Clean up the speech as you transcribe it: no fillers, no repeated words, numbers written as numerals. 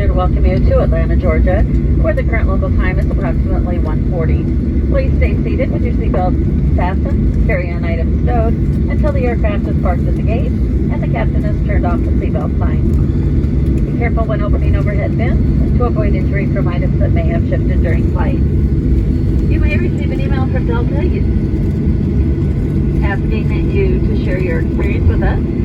pleasure to welcome you to Atlanta, Georgia, where the current local time is approximately 1:40. Please stay seated with your seatbelt fastened, carry-on items stowed, until the aircraft is parked at the gate and the captain has turned off the seatbelt sign. Be careful when opening overhead bins to avoid injury from items that may have shifted during flight. You may receive an email from Delta asking you to share your experience with us.